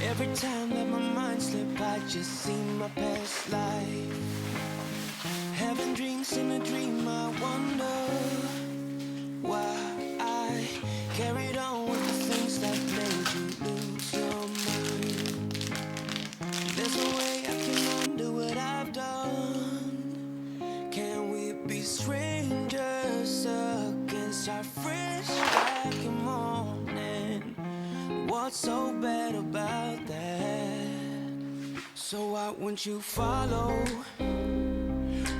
Every time that my mind slip, I just see my past life. Having dreams in a dream, I wonder why I carried on with the things that made you lose your mind. There's no way I can undo what I've done. Can we be strangers against our fresh like a morning? What's so bad about that? So why won't you follow?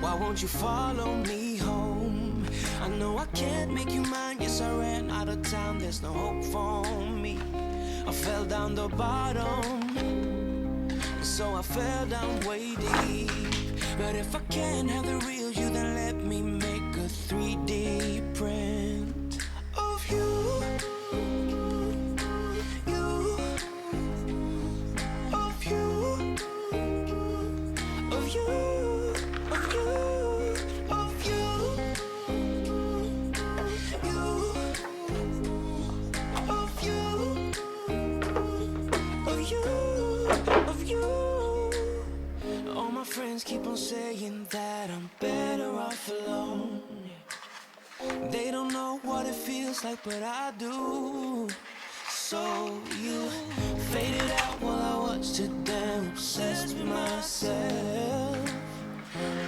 Why won't you follow me home? I know I can't make you mine. Yes, I ran out of town. There's no hope for me. I fell down the bottom, so I fell down way deep. But if I can't have the real you, then let me make a 3D print of you. Keep on saying that I'm better off alone. They don't know what it feels like, but I do. So you faded out while I was too damn obsessed with myself.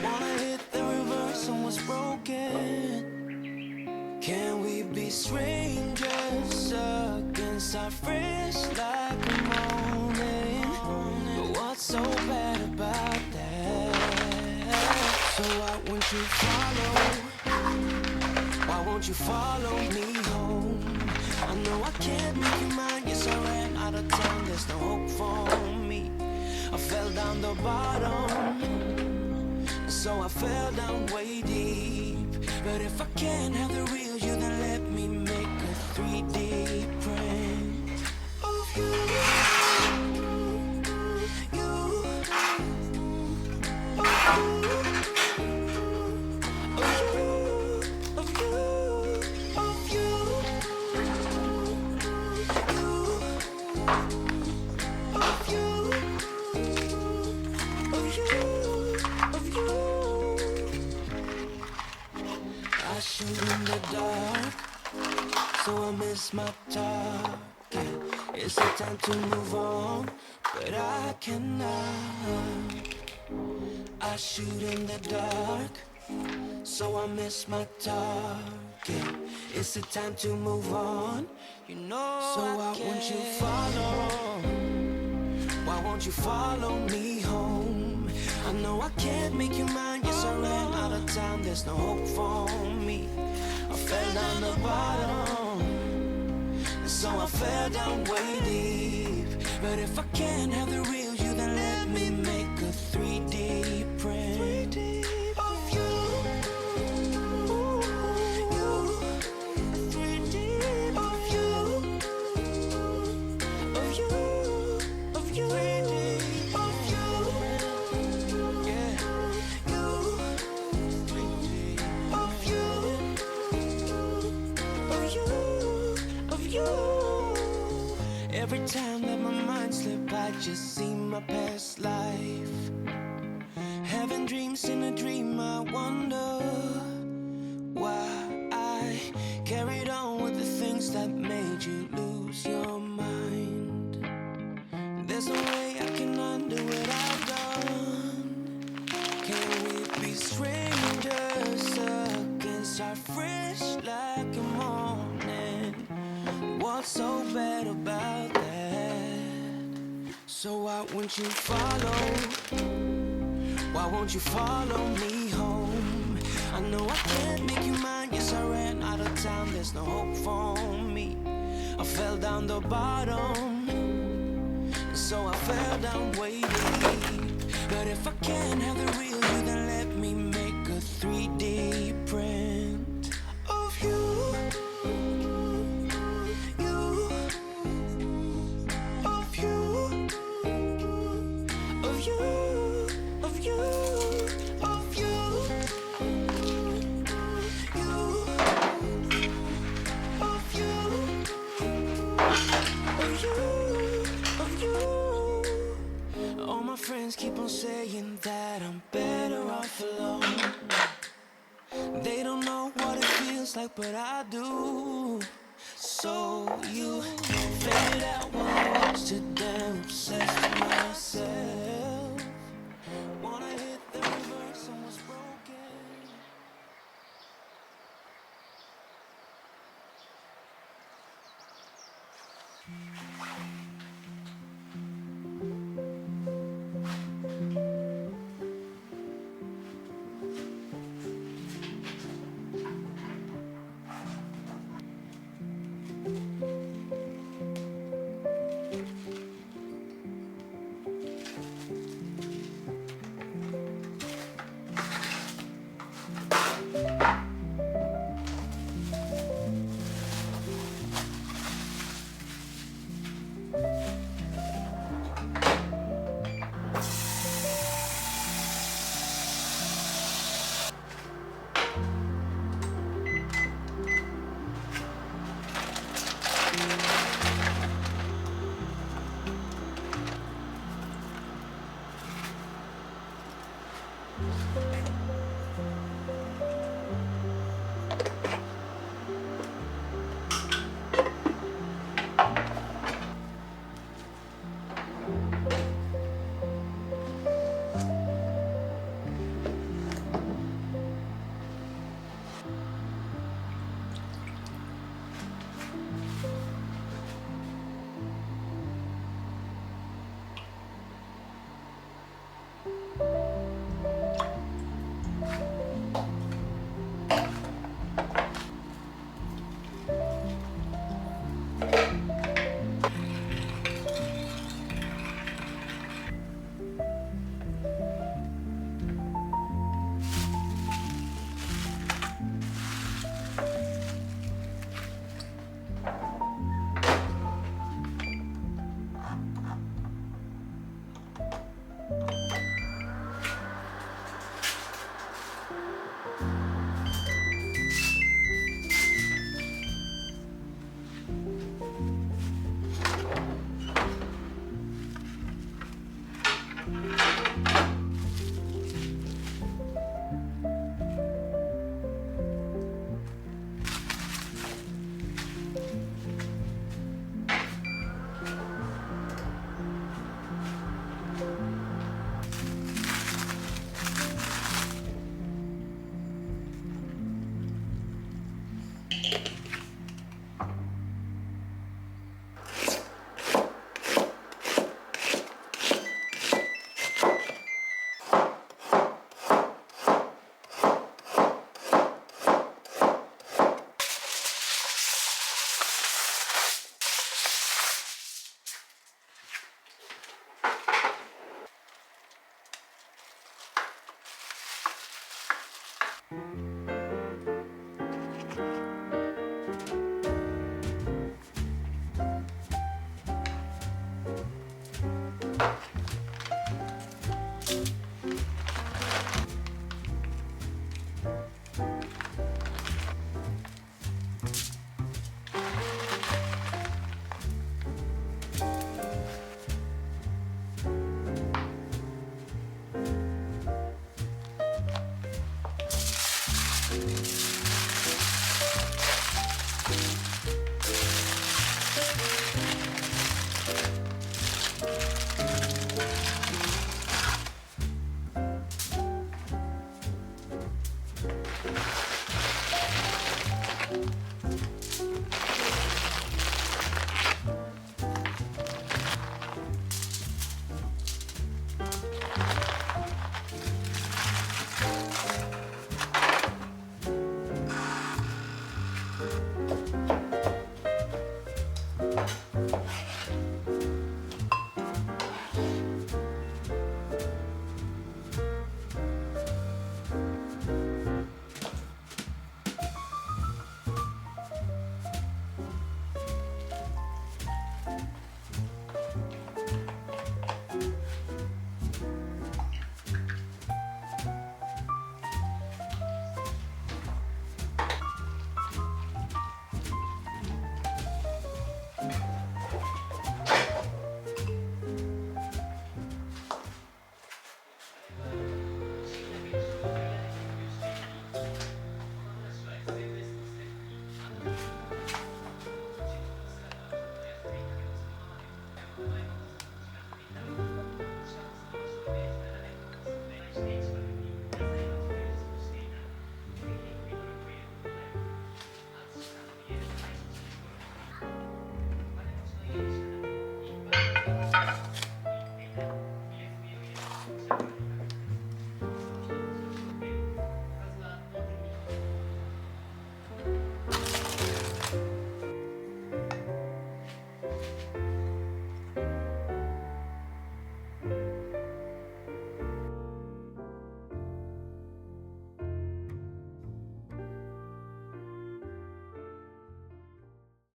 Wanna hit the reverse on what's broken. Can we be strangers against our fresh like a morning? But what's so bad about that? So why won't you follow? Why won't you follow me home? I know I can't make you mine. Yes, I ran out of town. There's no hope for me. I fell down the bottom, so I fell down way deep. But if I can't have the real you, then let me make a 3D print of you. I shoot in the dark, so I miss my target. It's the time to move on, but I cannot. I shoot in the dark, so I miss my target. It's the time to move on, you know. So why won't you follow? Why won't you follow me home? I know I can't make you mine. Yes, I ran out of time. There's no hope for me. I fell down the bottom, so I fell down way deep. But if I can't have the real you, then let me make a 3D print of you. you. Every time that my mind slip, I just see my past life. Having dreams in a dream, I wonder why I carried on with the things that made you lose your mind. There's no way I can undo what I've done. Can we be strangers again? Start fresh like a morning. What's so bad about that? So why won't you follow? Why won't you follow me home? I know I can't make you mine. Yes, I ran out of time. There's no hope for me. I fell down the bottom, so I fell down way deep. But if I can't have the real you, then let me make a 3D print of you. Friends keep on saying that I'm better off alone. They don't know what it feels like, but I do. So you figured out what I was too damn obsessed with myself. Wanna hit the reverse and what's broken.